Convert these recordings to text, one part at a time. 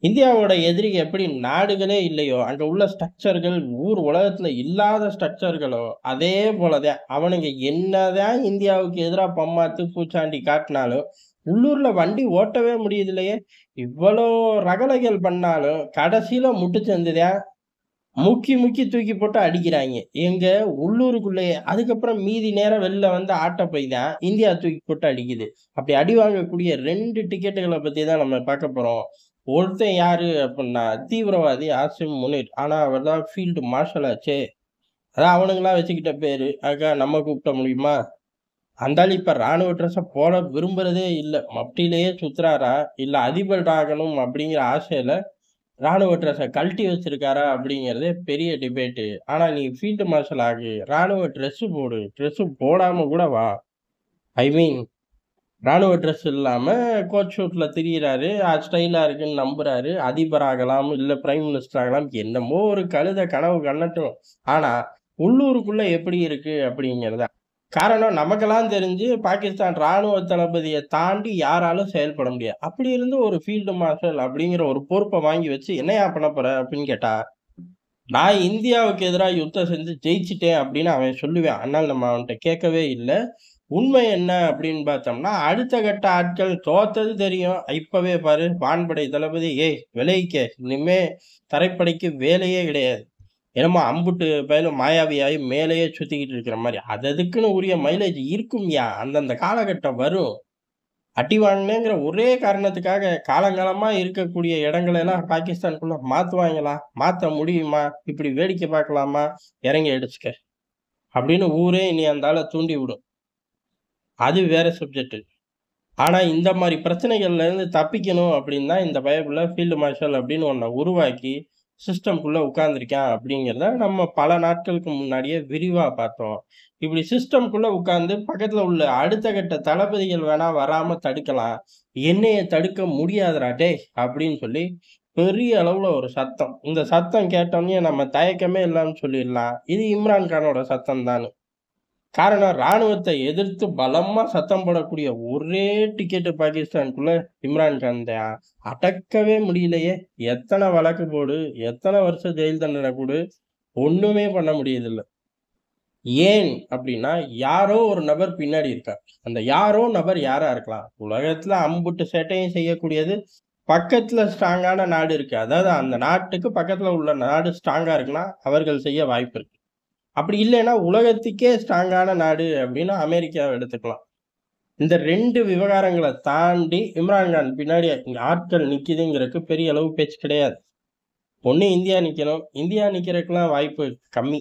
இந்தியாவோட எதிரி எப்படி நாடுகளே இல்லையோ, அங்க உள்ள ஸ்ட்ரக்சர்கள் உலகத்துல இல்லாத ஸ்ட்ரக்சர்களோ, அதே போல தான். அவனுங்க என்னதான் இந்தியாவுக்கு எதிரா பம்மாத்து, பூச்சாண்டி காட்டினாலும், உள்ளூர்ல வண்டி ஓட்டவே முடியுதில்லையே! இவ்வளோ ரகளைகள் பண்ணாலும், கடைசியில முட்டுச்சந்து தான் முக்கி முக்கி தூக்கி போட்டு அடிக்கிறாய்ங்க. எங்க உள்ளூருக்குள்ளயே. அதுக்கப்புறம் மீதி நேரம் வெளில வந்து ஆட்ட போய் தான் இந்தியா தூக்கி போட்டு அடிக்குது. அப்படி அடி வாங்கக்கூடிய 2 டிக்கெட்டுகள பத்தி தான் நம்ம பார்க்க போறோம். ஒருத்தன் யாரு அப்புட்ன்னா, தீவிரவாதி ஆசிம் முனீர். ஆனா அவர் தான் ஃபீல்டு மார்ஷல் ஆச்சே. அதான் அவனுங்களா வச்சுக்கிட்ட பேரு. அதுக்காக நம்ம கூப்பிட முடியுமா? அந்த ஆளு இப்ப ராணுவ ட்ரெஸ்ஸ போட விரும்புறதே இல்ல. மப்டியிலேயே சுத்துறாரா? இல்ல அதிபர் ஆகணும் அப்படிங்கிற ஆசையில ராணுவ ட்ரெஸ்ஸ கழட்டி வச்சிருக்காரா? அப்படிங்கிறதே பெரிய டிபேட்டு. ஆனா நீ ஃபீல்டு மார்ஷல் ஆகு. ராணுவ ட்ரெஸ்ஸு போடு. ட்ரெஸ்ஸு போடாம கூட வா. ஐ மீன் ராணுவ ட்ரெஸ் இல்லாம கோட் ஷூட்ல திரியிறாரு. ஸ்டைலா இருக்குன்னு நம்புறாரு. அதிபர் ஆகலாம், இல்ல பிரைம் மினிஸ்டர் ஆகலாம். என்னமோ ஒரு கழுதை கனவு கண்ணட்டும். ஆனா, உள்ளூருக்குள்ள எப்படி இருக்கு அப்படிங்கிறது தான். காரணம் நமக்கெல்லாம் தெரிஞ்சு பாகிஸ்தான் ராணுவ தளபதிய தாண்டி யாராலும் செயல்பட முடியாது. அப்படி இருந்து ஒரு ஃபீல்டு மார்ஷல் அப்படிங்கிற ஒரு பொறுப்ப வாங்கி வச்சு என்னய்யா பண்ண போற? அப்படின்னு கேட்டா, நான் இந்தியாவுக்கு எதிரா யுத்தம் செஞ்சு ஜெயிச்சுட்டேன் அப்படின்னு அவன் சொல்லுவான். ஆனால் நம்ம அவன்ட்ட கேட்கவே இல்ல. உண்மை என்ன அப்படின்னு பார்த்தோம்னா, அடுத்த கட்ட ஆட்கள் தோத்தது தெரியும். இப்பவே பாரு வான்படை தளபதி, "ஏய் விலகிக்க. இனிமே தரைப்படைக்கு வேலையே கிடையாது." என்னமோ அம்புட்டு பயலும் மாயாவியாயி மேலேயே சுத்திக்கிட்டு இருக்கிற மாரி. அது அதுக்குன்னு உரிய மைலேஜ் இருக்கும்யா. அந்தந்த காலகட்டம் வரும். அடி வாங்கினேங்கிற ஒரே காரணத்துக்காக காலங்காலமா இருக்கக்கூடிய இடங்கள எல்லாம் பாகிஸ்தானுக்குள்ள மாத்துவாய்ங்களா? மாத்த முடியுமா? இப்படி வேடிக்கை பார்க்கலாமா? இறங்கி அடிச்சுக்க. அப்படின்னு ஊரே இனி அந்த ஆள தூண்டி விடும். அது வேற சப்ஜெக்ட். ஆனா, இந்த மாரி பிரச்சனைகள்ல இருந்து தப்பிக்கணும் அப்படின்னு தான் இந்த பயப்புள்ள ஃபீல்டு மார்ஷல் அப்படின்னு ஒண்ண உருவாக்கி, சிஸ்டம்க்குள்ள உட்கார்ந்திருக்கான் அப்படிங்கிறத நம்ம பல நாட்களுக்கு முன்னாடியே விரிவா பார்த்தோம். இப்படி சிஸ்டம்க்குள்ள உட்கார்ந்து பக்கத்துல உள்ள அடுத்த கட்ட தளபதிகள் வேணா வராம தடுக்கலாம். என்னைய தடுக்க முடியாதுடா டேய்! அப்படின்னு சொல்லி பெரிய அளவுல ஒரு சத்தம். இந்த சத்தம் கேட்டோனே நம்ம தயக்கமே இல்லாம சொல்லிடலாம். இது இம்ரான் கானோட சத்தம் தான்னு. காரணம் ராணுவத்தை எதிர்த்து பலமா சத்தம் போடக்கூடிய ஒரே டிக்கெட்டு பாகிஸ்தானுக்குள்ள இம்ரான் கான் தான். அடக்கவே முடியலையே! எத்தன வழக்கு போடு, எத்தன வருஷம் ஜெயில் தண்டனை குடு, ஒண்ணுமே பண்ண முடியதில்ல. ஏன் அப்டின்னா, யாரோ ஒரு நபர் பின்னாடி இருக்கார். அந்த யாரோ நபர் யாரா இருக்கலாம்? உலகத்துல அம்புட்டு சேட்டையும் செய்யக்கூடியது, பக்கத்துல ஸ்ட்ராங்கான நாடு இருக்கு. அதாவது அந்த நாட்டுக்கு பக்கத்துல உள்ள நாடு ஸ்ட்ராங்கா இருக்குன்னா, அவர்கள் செய்ய வாய்ப்பு இருக்கு. அப்படி இல்லைன்னா, உலகத்துக்கே ஸ்ட்ராங்கான நாடு அப்டின்னா அமெரிக்காவ எடுத்துக்கலாம். இந்த 2 விவகாரங்கள தாண்டி இம்ரான் கான் பின்னாடி ஆட்கள் நிக்குதுங்கிறதுக்கு பெரிய அளவு பேச்சு கிடையாது. ஒண்ணு இந்தியா நிக்கணும். இந்தியா நிக்கிறதுக்குலாம் வாய்ப்பு கம்மி.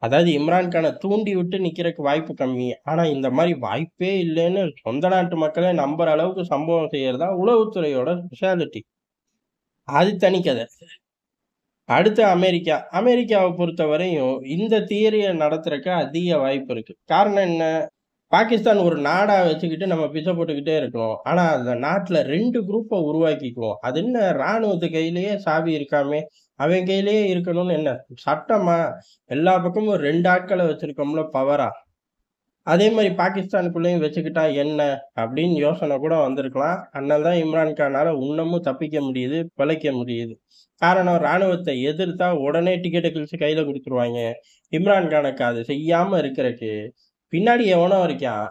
அதாவது இம்ரான் கான தூண்டி விட்டு நிக்கிறதுக்கு வாய்ப்பு கம்மி. ஆனா இந்த மாரி வாய்ப்பே இல்லன்னு சொந்த நாட்டு மக்களே நம்புற அளவுக்கு சம்பவம் செய்யறது தான் உளவுத்துறையோட ஸ்பெஷாலிட்டி. அது தனி கத. அடுத்து அமெரிக்கா. அமெரிக்காவ பொறுத்தவரையும் இந்த தியரிய நடத்துறக்கு அதிக வாய்ப்பு இருக்கு. காரணம் என்ன? பாகிஸ்தான் ஒரு நாடா வச்சுக்கிட்டு நம்ம பிச்சை போட்டுக்கிட்டே இருக்கிறோம். ஆனா, அந்த நாட்டுல 2 குரூப்ப உருவாக்கிக்குவோம். அது என்ன ராணுவத்து கையிலேயே சாவி இருக்காமே! அவன் கையிலேயே இருக்கணும்னு என்ன? சட்டமா? எல்லா பக்கமும் 2 ஆட்கள வச்சிருக்கோம்ல பவரா? அதே மாரி பாகிஸ்தானுக்குள்ளேயும் வச்சுக்கிட்டா என்ன? அப்படின்னு யோசனை கூட வந்திருக்கலாம். அதனால தான் இம்ரான் கானால இன்னமும் தப்பிக்க முடியுது, பிழைக்க முடியுது. காரணம் ராணுவத்தை எதிர்த்தா உடனே டிக்கெட்ட கிழிச்சு கையில குடுத்துருவாய்ங்க. இம்ரான் கானுக்கு அது செய்யாம இருக்கறக்கு, பின்னாடி எவனோ இருக்கான்.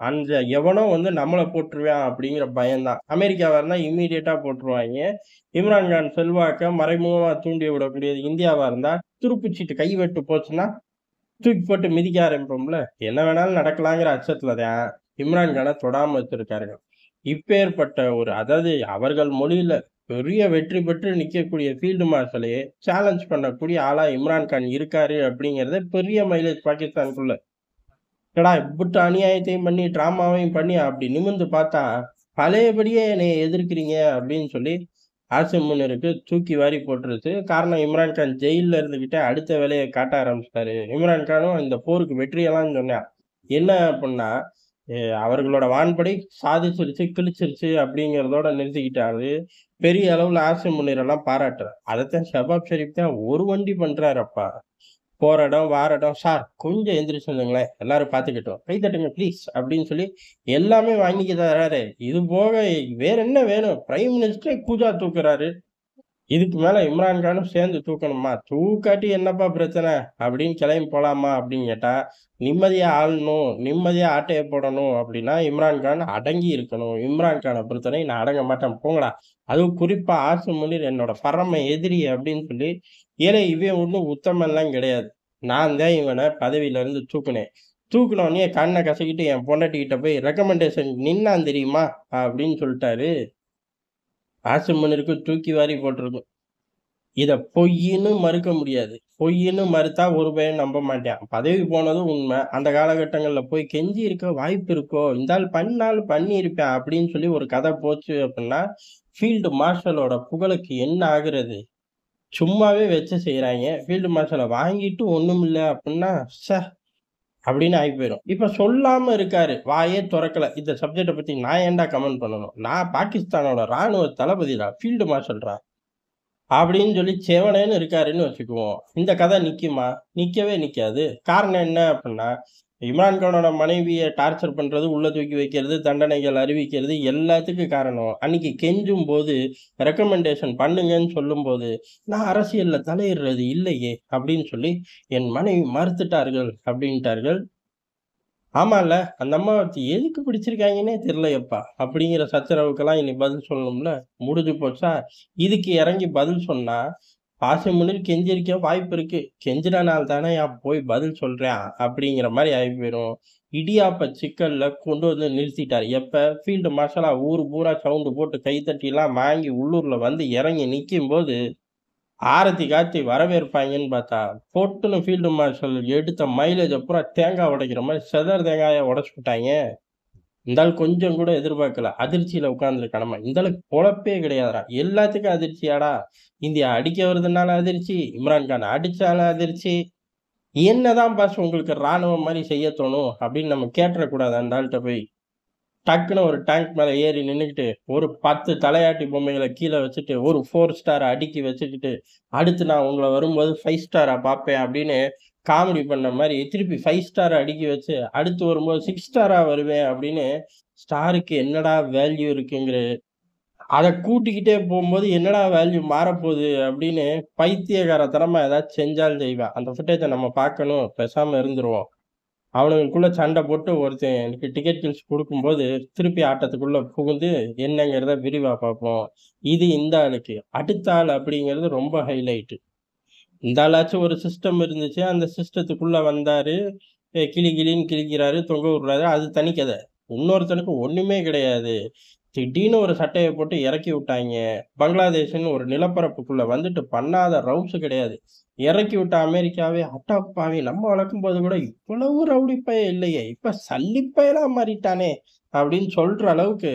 அந்த எவனோ வந்து நம்மள போட்டுருவான் அப்படிங்கிற பயம்தான். அமெரிக்காவா இருந்தா இம்மீடியட்டா போட்டுருவாய்ங்க. இம்ரான் கான் செல்வாக்க மறைமுகமா தூண்டி விடக்கூடியது இந்தியாவா இருந்தா, துருப்புச்சீட்டு கைவிட்டு போச்சுன்னா, தூக்கி போட்டு மிதிக்க ஆரம்பிப்போம்ல. என்ன வேணாலும் நடக்கலாங்கிற அச்சத்துல தான் இம்ரான் கான தொடாம வச்சிருக்காருங்க. இப்பேற்பட்ட ஒரு அதாவது அவர்கள் மொழியில பெரிய வெற்றி பெற்று நிக்கக்கூடிய ஃபீல்டு மார்ஷலையே சேலஞ்ச் பண்ணக்கூடிய ஆளா இம்ரான் கான் இருக்காரு அப்படிங்கிறத பெரிய மைலேஜ் பாகிஸ்தானுக்குள்ள. என்னடா இம்புட்டு அநியாயத்தையும் பண்ணி, ட்ராமாவையும் பண்ணி அப்படி நிமிர்ந்து பார்த்தா, பழையபடியே என்னைய எதிர்க்கிறீங்க அப்படின்னு சொல்லி ஆசிம் முனீருக்கு தூக்கி வாரி போட்டுருச்சு. காரணம் இம்ரான் கான் ஜெயில்ல இருந்துகிட்டே அடுத்த வேலைய காட்ட ஆரம்பிச்சுட்டாரு. இம்ரான் கானும் இந்த போருக்கு வெற்றியெல்லாம் சொன்னான். என்ன அப்புட்ன்னா, எ அவர்களோட வான்படை சாதிச்சிருச்சு, கிழிச்சிருச்சு அப்படிங்கிறதோட நிறுத்திக்கிட்டாரு. பெரிய அளவுல ஆசிம் முனீரெல்லாம் பாராட்டுறார். அதத்தான் ஷபாப் ஷெரீப் தான் ஒரு வண்டி பண்றாரப்பா. போற இடம், வார இடம், "சார் கொஞ்சம் எந்திரிச்சு வந்துங்களேன். எல்லாரும் பார்த்துக்கட்டும். கை தட்டுங்க ப்ளீஸ்" அப்படின்னு சொல்லி எல்லாமே வாங்கிக்க தராரு. இது போக வேற என்ன வேணும்? பிரைம் மினிஸ்டரே கூஜா தூக்குறாரு. இதுக்கு மேல இம்ரான் கானும் சேர்ந்து தூக்கணுமா? தூக்காட்டி என்னப்பா பிரச்சனை? அப்படின்னு கிளம்பி போலாமா? அப்படின்னு கேட்டா, நிம்மதியா ஆளணும், நிம்மதியா ஆட்டைய போடணும் அப்படின்னா, இம்ரான் கான் அடங்கி இருக்கணும். இம்ரான் கான பொறுத்தவரை நான் அடங்க மாட்டேன் போங்கடா. அதுவும் குறிப்பா ஆசிம் முனீர் என்னோட பரம எதிரி அப்படின்னு சொல்லி, ஏலே இவன் ஒண்ணும் உத்தமன்லாம் கிடையாது. நான் தான் இவன பதவியில இருந்து தூக்குனேன். தூக்குனோனயே கண்ண கசக்கிட்டு என் பொண்டாட்டிகிட்ட போய் ரெக்கமெண்டேஷன் நின்னான் தெரியுமா? அப்படின்னு சொல்ட்டாரு. ஆசிம் முனீருக்கு தூக்கி வாரி போட்டிருக்கும். இத பொய்யின்னு மறுக்க முடியாது. பொய்யின்னு மறுத்தா ஒரு பையன் நம்ப மாட்டான். பதவி போனதும் உண்ம. அந்த காலகட்டங்கள்ல போய் கெஞ்சி இருக்க வாய்ப்பு இருக்கோ? இந்த ஆள் பண்ணாலும் பண்ணியிருப்பான் அப்படின்னு சொல்லி ஒரு கதை போச்சு அப்படின்னா, ஃபீல்டு மார்ஷலோட புகழுக்கு என்ன ஆகுறது? சும்மாவே வச்சு செய்றாய்ங்க. ஃபீல்டு மார்ஷல வாங்கிட்டு ஒண்ணுமில்ல அப்படின்னா, ச்சே! அப்படின்னு ஆயி போயிரும். இப்ப சொல்லாம இருக்காரு. வாயே தொறக்கல. இந்த சப்ஜெக்ட்ட பத்தி நான் ஏன்டா கமெண்ட் பண்ணணும்? நான் பாகிஸ்தானோட ராணுவ தளபதிடா. ஃபீல்டு மார்ஷல்றா. அப்படின்னு சொல்லி செவனேன்னு இருக்காருன்னு வச்சுக்குவோம். இந்த கதை நிக்குமா? நிக்கவே நிக்காது. காரணம் என்ன அப்டின்னா, இம்ரான் கானோட மனைவிய டார்ச்சர் பண்றது, உள்ள தூக்கி வைக்கிறது, தண்டனைகள் அறிவிக்கிறது எல்லாத்துக்கும் காரணம். அன்னைக்கு கெஞ்சும்போது, ரெக்கமெண்டேஷன் பண்ணுங்கன்னு சொல்லும்போது, "நான் அரசியல்ல தலையிடுறது இல்லையே" அப்படின்னு சொல்லி, "என் மனைவி மறுத்துட்டார்கள்" அப்படின்ட்டார்கள். ஆமால்ல. அந்த அம்மாவ எதுக்கு பிடிச்சிருக்காங்கன்னே தெரியலையேப்பா! அப்படிங்கிற சச்சரவுக்கெல்லாம் இனி பதில் சொல்லணும்ல. முடிஞ்சு போச்சா? இதுக்கு இறங்கி பதில் சொன்னா, பாசிம் முனீர் கெஞ்சிருக்க வாய்ப்பு இருக்கு. கெஞ்சினனால தானயா போய் பதில் சொல்றான். அப்படிங்கிற மாரி ஆயி போயிரும். இடியாப்ப சிக்கல்ல கொண்டு வந்து நிறுத்திட்டாரு. எப்ப? ஃபீல்டு மார்ஷலா ஊரு பூரா சவுண்டு போட்டு கைத்தட்டிலாம் வாங்கி உள்ளூர்ல வந்து இறங்கி நிக்கும்போது ஆரத்தி காட்டி வரவேற்பாய்ங்கன்னு பார்த்தா, பொட்டுன்னு ஃபீல்டு மார்ஷல் எடுத்த மைலேஜ பூரா தேங்காய் உடைக்கிற மாரி செதறு தேங்காயா உடைச்சு புட்டாய்ங்க. இந்த ஆள் கொஞ்சம் கூட எதிர்பார்க்கல. அதிர்ச்சியில உட்கார்ந்துருக்கானாமா. இந்த ஆளுக்கு பொழப்பே கிடையாதுடா. எல்லாத்துக்கும் அதிர்ச்சியாடா? இந்தியா அடிக்க வருதுன்னால அதிர்ச்சி, இம்ரான் கான் அடிச்சாலும் அதிர்ச்சி. என்னதான் பாஸ் உங்களுக்கு ராணுவம் மாரி செய்ய தோணும்? அப்படின்னு நம்ம கேட்டுறக்கூடாதா அந்த ஆள்ட்ட போய்? டக்குன்னு ஒரு டேங்க் மேல ஏறி நின்னுக்கிட்டு, ஒரு 10 தலையாட்டி பொம்மைகள கீழ வச்சுட்டு, ஒரு 4 ஸ்டார அடுக்கி வச்சுக்கிட்டு, அடுத்து நான் உங்கள வரும்போது 5 ஸ்டாரா பார்ப்பேன் அப்படின்னு காமெடி பண்ண மாரி, திருப்பி 5 ஸ்டார அடுக்கி வச்சு, அடுத்து வரும்போது 6 ஸ்டாரா வருவேன் அப்படின்னு, ஸ்டாருக்கு என்னடா வேல்யூ இருக்குங்கிற அத கூட்டிக்கிட்டே போம்போது என்னடா வேல்யூ மாறப்போது அப்படின்னு பைத்தியக்காரத்தனமா ஏதாச்சும் செஞ்சாலும் செய்வான். அந்த ஃபுட்டேஜ நம்ம பார்க்கணும். பேசாம இருந்துருவோம். அவனுங்களுக்குள்ள சண்டை போட்டு ஒருத்தன் எனக்கு டிக்கெட் கிழிச்சு குடுக்கும்போது, திருப்பி ஆட்டத்துக்குள்ள புகுந்து என்னங்கிறத விரிவா பார்ப்போம். இது இந்த ஆளுக்கு. அடுத்த ஆள் அப்படிங்கிறது ரொம்ப ஹைலைட். இந்த ஆளாச்சும் ஒரு சிஸ்டம் இருந்துச்சு. அந்த சிஸ்டத்துக்குள்ள வந்தாரு. கிளி கிளின்னு கிழிக்கிறாரு, தொங்க விடுறாரு. அது தனி கத. இன்னொருத்தனுக்கு ஒண்ணுமே கிடையாது. திடீர்னு ஒரு சட்டைய போட்டு இறக்கி விட்டாய்ங்க. பங்களாதேஷ்ன்னு ஒரு நிலப்பரப்புக்குள்ள வந்துட்டு பண்ணாத ரவுஸ் கிடையாது. இறக்கி விட்ட அமெரிக்காவே, "அடப்பாவி! நம்ம வளர்க்கும்போது கூட இவ்வளவு ரவுடி பய இல்லையே! இப்ப சல்லி பயலா மாறிட்டானே!" அப்படின்னு சொல்ற அளவுக்கு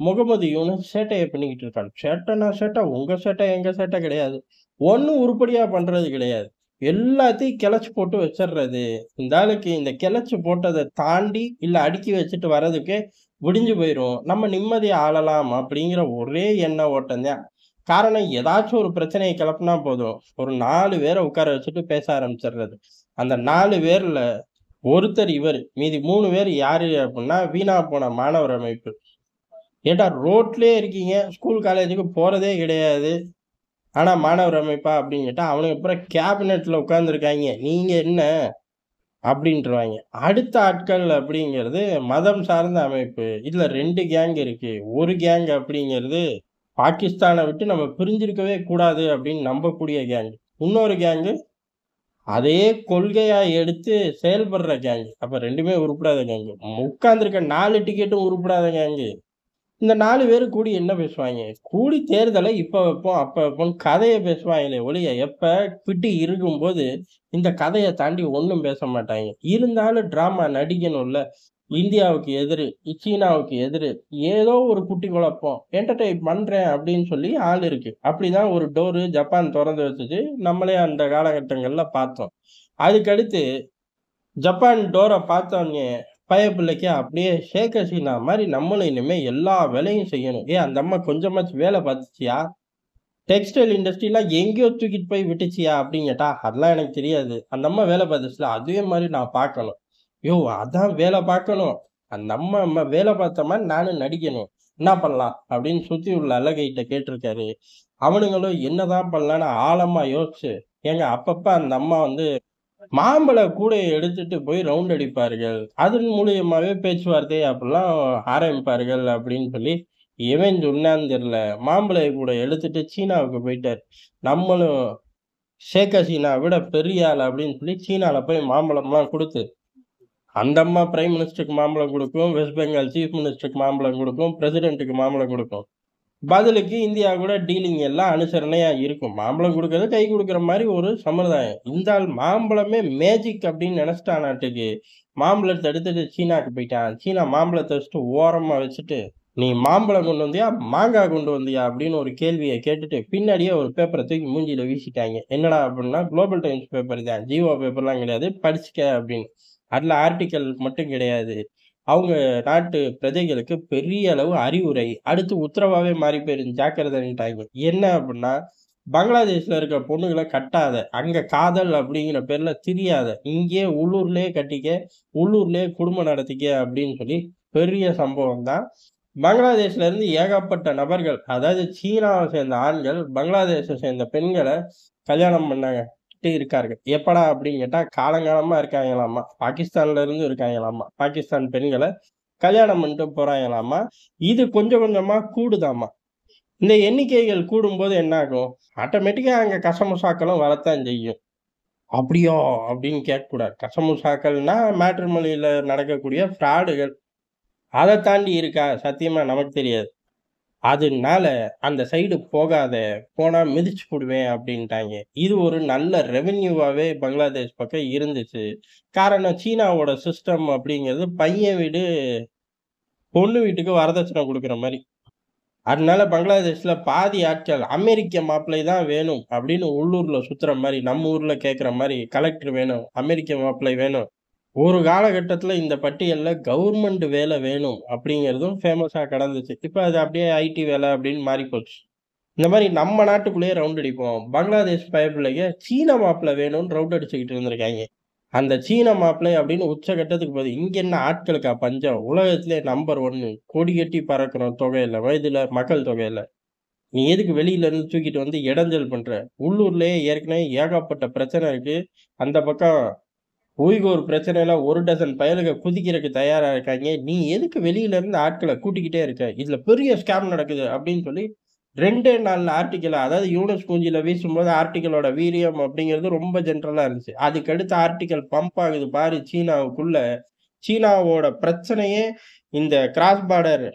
முகமது யூனுஸ் சேட்டைய பண்ணிக்கிட்டு இருக்கான். சேட்டன்னா சேட்ட, உங்க சேட்ட, எங்க சேட்ட கிடையாது. ஒண்ணும் உருப்படியா பண்றது கிடையாது. எல்லாத்தையும் கிளச்சு போட்டு வச்சர்றது. இந்த ஆளுக்கு இந்த கிளச்சு போட்டத தாண்டி, இல்ல அடுக்கி வச்சுட்டு வர்றதுக்கே விடிஞ்சு போயிரும். நம்ம நிம்மதியா ஆளலாம் அப்படிங்கிற ஒரே எண்ண ஓட்டம் தான். காரணம் ஏதாச்சும் ஒரு பிரச்சனைய கிளப்புனா போதும். ஒரு 4 பேர உட்கார வச்சுட்டு பேச ஆரம்பிச்சர்றது. அந்த 4 பேர்ல ஒருத்தர் இவரு. மீதி 3 பேர் யாரு அப்டின்னா, வீணா போன மாணவர் அமைப்பு. ஏன்டா ரோட்லயே இருக்கீங்க. ஸ்கூல், காலேஜுக்கு போறதே கிடையாது. ஆனா மாணவர் அமைப்பா அப்படின்னு கேட்டா, அவனுங்க பூரா கேபினெட்ல உட்கார்ந்துருக்காய்ங்க. நீங்க என்ன? அப்படின்ருவாய்ங்க. அடுத்த ஆட்கள் அப்படிங்கிறது மதம் சார்ந்த அமைப்பு. இதுல 2 கேங் இருக்கு. ஒரு கேங் அப்படிங்கிறது பாகிஸ்தான விட்டு நம்ம பிரிஞ்சிருக்கவே கூடாது அப்படின்னு நம்பக்கூடிய கேங். இன்னொரு கேங்கு அதே கொள்கையா எடுத்து செயல்படுற கேங். அப்ப 2மே உருப்படாத கேங். உட்கார்ந்திருக்க 4 டிக்கெட்டும் உருப்படாத கேங். இந்த 4 பேரு கூடி என்ன பேசுவாய்ங்க? கூடி தேர்தல இப்ப வைப்போம், அப்ப வைப்போம்ன்னு கதைய பேசுவாங்களே ஒழிய, எப்ப பிடி இருக்கும்போது, இந்த கதைய தாண்டி ஒண்ணும் பேச மாட்டாய்ங்க. இருந்தாலும் டிராமா நடிக்கணும்ல. இந்தியாவுக்கு எதிரு, சீனாவுக்கு எதிரு, ஏதோ ஒரு குட்டி குழப்பம். என்டர்டெயின் பண்றேன் அப்படின்னு சொல்லி ஆள் இருக்கு. அப்படிதான் ஒரு டோரு ஜப்பான் தொறந்து வச்சுச்சு. நம்மளே அந்த காலகட்டங்கள்ல பார்த்தோம். அதுக்கடுத்து ஜப்பான் டோர பார்த்தோனே, பயப்பிள்ளைக்கு அப்படியே ஷேக் ஹசீனா மாரி நம்மளும் இனிமே எல்லா வேலையும் செய்யணும். ஏய் அந்த அம்மா கொஞ்சமாச்சும் வேல பார்த்துச்சியா? டெக்ஸ்டைல் இண்டஸ்ட்ரிலாம் எங்கேயோ தூக்கிட்டு போய் விட்டுச்சியா? அப்படின்னு கேட்டா, அதெல்லாம் எனக்கு தெரியாது. அந்த அம்மா வேல பார்த்துச்சுல்ல, அதே மாரி நான் பார்க்கணும். யோவ்! அதான் வேல பார்க்கணும். அந்த அம்மா வேல பார்த்த மாரி நானும் நடிக்கணும். என்ன பண்ணலாம்? அப்படின்னு சுத்தி உள்ள அழகைட்ட கேட்டிருக்காரு. அவனுங்களும் என்னதான் பண்ணலான்னு ஆழமா யோசிச்சு, ஏங்க அப்பப்ப அந்த அம்மா வந்து மாம்பழ கூடைய எடுத்துட்டு போய் ரவுண்ட் அடிப்பார்கள். அதன் மூலியமாவே பேச்சுவார்த்தை அப்படிலாம் ஆரம்பிப்பார்கள் அப்படின்னு சொல்லி, எவன் சொன்னான்னு தெரியல. மாம்பழ கூடைய எடுத்துட்டு சீனாவுக்கு போயிட்டாரு. நம்மளும் ஷேக் ஹசீனா விட பெரிய ஆள் அப்படின்னு சொல்லி சீனால போய் மாம்பழம்லாம் குடுத்து, அந்த அம்மா பிரைம் மினிஸ்டருக்கு மாம்பழம் குடுக்கும், வெஸ்ட் பெங்கால் சீஃப் மினிஸ்டருக்கு மாம்பழம் குடுக்கும், பிரசிடென்ட்க்கு மாம்பழம் குடுக்கும். பதிலுக்கு இந்தியா கூட டீலிங் எல்லாம் அனுசரணையா இருக்கும். மாம்பழம் குடுக்கறது கை குடுக்குற மாரி ஒரு சம்பிரதாயம். இந்த ஆள் மாம்பழமே மேஜிக் அப்படின்னு நெனச்சுட்டானாட்டுக்கு, மாம்பழத்த எடுத்துட்டு சீனாக்கு போயிட்டான். சீனா மாம்பழத்த வச்சுட்டு ஓரமா வச்சுட்டு, "நீ மாம்பழம் கொண்டு வந்தியா? மாங்கா கொண்டு வந்தியா?" அப்படின்னு ஒரு கேள்விய கேட்டுட்டு, பின்னாடியே ஒரு பேப்பர தூக்கி மூஞ்சில வீசிட்டாய்ங்க. என்னடா அப்படின்னா, குளோபல் டைம்ஸ் பேப்பர் தான். ஜீவா பேப்பர்லாம் கிடையாது. படிச்சுக்க அப்படின்னு. அதுல ஆர்டிக்கிள் மட்டும் கிடையாது. அவங்க நாட்டு பிரஜைகளுக்கு பெரிய அளவு அறிவுரை. அடுத்து உத்தரவாவே மாறி போயிரும் ஜாக்கிரதைன்ட்டாய்ங்க. என்ன அப்புட்ன்னா, பங்களாதேஷ்ல இருக்க பொண்ணுகள கட்டாத. அங்க காதல் அப்படிங்கிற பேர்ல திரியாத. இங்கேயே உள்ளூர்லயே கட்டிக்க, உள்ளூர்லயே குடும்பம் நடத்திக்க அப்படின்னு சொல்லி பெரிய சம்பவம் தான். பங்களாதேஷ்ல இருந்து ஏகப்பட்ட நபர்கள், அதாவது சீனாவ சேர்ந்த ஆண்கள், பங்களாதேஷ சேர்ந்த பெண்கள கல்யாணம் பண்ணட்டு இருக்கார்கள். எப்படா அப்படின்னு கேட்டா, காலங்காலமா இருக்காங்களாமா. பாகிஸ்தான்ல இருந்தும் இருக்காங்களாமா. பாகிஸ்தான் பெண்கள கல்யாணம் பண்ணிட்டு போறாங்களாமா. இது கொஞ்சம் கொஞ்சமா கூடுதாமா. இந்த எண்ணிக்கைகள் கூடும்போது என்ன ஆகும்? ஆட்டோமேட்டிக்கா அங்க கசமுசாக்களும் வரத்தான் செய்யும். "அப்படியா?" அப்படின்னு கேட்கக்கூடாது. கசமுசாக்கள்னா மேட்ரிமோனில நடக்கக்கூடிய ஃப்ராடுகள். அத தாண்டி இருக்கா? சத்தியமா நமக்கு தெரியாது. அதனால அந்த சைடு போகாத. போனா மிதிச்சு புடுவேன் அப்டின்ட்டாய்ங்க. இது ஒரு நல்ல ரெவென்யூவாவே பங்களாதேஷ் பக்கம் இருந்துச்சு. காரணம் சீனாவோட சிஸ்டம் அப்படிங்கிறது பையன் வீடு, பொண்ணு வீட்டுக்கு வரதட்சணை குடுக்குற மாரி. அதனால பங்களாதேஷ்ல பாதி ஆட்கள் அமெரிக்க மாப்பிள்ளை தான் வேணும் அப்படின்னு உள்ளூர்ல சுத்துற மாரி, நம்ம ஊர்ல கேட்கிற மாரி கலெக்டர் வேணும், அமெரிக்க மாப்பிள்ளை வேணும். ஒரு காலகட்டத்தில இந்த பட்டியல்ல கவர்மெண்ட் வேலை வேணும் அப்படிங்கிறதும் ஃபேமஸா கடந்துச்சு. இப்ப அது அப்படியே ஐடி வேலை அப்படின்னு மாறிப்போச்சு. இந்த மாரி நம்ம நாட்டுக்குள்ளேயே ரவுண்ட் அடிப்போம். பங்களாதேஷ் பயப்புள்ளைக சீன மாப்பிள்ளை வேணும்னு ரவுண்ட் அடிச்சுக்கிட்டு இருந்திருக்காய்ங்க. அந்த சீன மாப்பிள்ளை அப்படின்னு உச்சகட்டத்துக்கு போகுது. இங்க என்ன ஆட்களுக்கா பஞ்சம்? உலகத்திலே நம்பர் 1 கொடி கட்டி பறக்கிறோம் தொகையில, வயதுல, மக்கள் தொகையில. நீ எதுக்கு வெளியில இருந்து தூக்கிட்டு வந்து இடைஞ்சல் பண்ற? உள்ளூர்லயே ஏற்கனவே ஏகப்பட்ட பிரச்சனை இருக்கு. அந்த பக்கம் உய்கூர் பிரச்சனையில 1 டசன் பயலுக குதிக்கிறக்கு தயாரா இருக்காய்ங்க. நீ எதுக்கு வெளியில இருந்து ஆட்கள கூட்டிக்கிட்டே இருக்க? இதுல பெரிய ஸ்கேம் நடக்குது அப்படின்னு சொல்லி 2டே நாள்ல ஆர்டிக்கிள அதாவது யூனுஸ் மூஞ்சில வீசும்போது ஆர்டிக்கிளோட வீரியம் அப்படிங்கிறது ரொம்ப ஜெனரலா இருந்துச்சு. அதுக்கடுத்து ஆர்டிக்கிள் பம்ப் ஆகுது பாரு சீனாவுக்குள்ள. சீனாவோட பிரச்சனையே இந்த கிராஸ் பார்டர்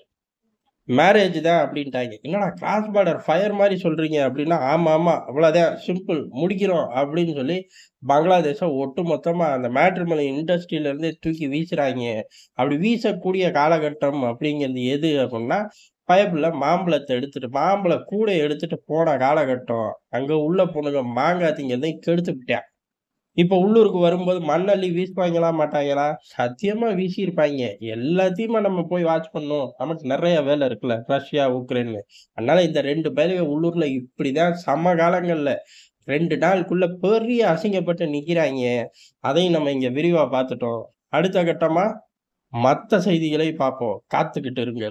மேரேஜ் தான் அப்படின்ட்டாய்ங்க. என்னடா கிராஸ் பார்டர் ஃபயர் மாரி சொல்றீங்க அப்படின்னா, ஆமா, ஆமா. அவ்வளோதான் சிம்பிள் முடிக்கிறோம் அப்படின்னு சொல்லி பங்களாதேஷ ஒட்டுமொத்தமா அந்த மேட்ரிமோனி இண்டஸ்ட்ரியில இருந்தே தூக்கி வீசுறாய்ங்க. அப்படி வீசக்கூடிய காலகட்டம் அப்படிங்கிறது எது அப்படின்னா, பயப்புள்ள மாம்பழத்த எடுத்துட்டு மாம்பழ கூடைய எடுத்துட்டு போன காலகட்டம். அங்க உள்ள பொண்ணுங்க மாங்கா திங்கிறதையும் கெடுத்துப்புட்டான். இப்ப உள்ளூருக்கு வரும்போது மண்ணள்ளி வீசுவாங்களா? மாட்டாங்களா? சத்தியமா வீசியிருப்பாய்ங்க. எல்லாத்தையுமா நம்ம போய் வாட்ச் பண்ணணும். நமக்கு நெறைய வேலை இருக்குல்ல. ரஷ்யா, உக்ரைன்னு. அதனால இந்த 2 பயலுக உள்ளூர்ல இப்படிதான் சமகாலங்கள்ல 2 நாளுக்குள்ள பெரிய அசிங்கப்பட்டு நிக்கிறாய்ங்க. அதையும் நம்ம இங்க விரிவா பார்த்துட்டோம். அடுத்த கட்டமா மத்த செய்திகளை பார்ப்போம். காத்துக்கிட்டு இருங்க.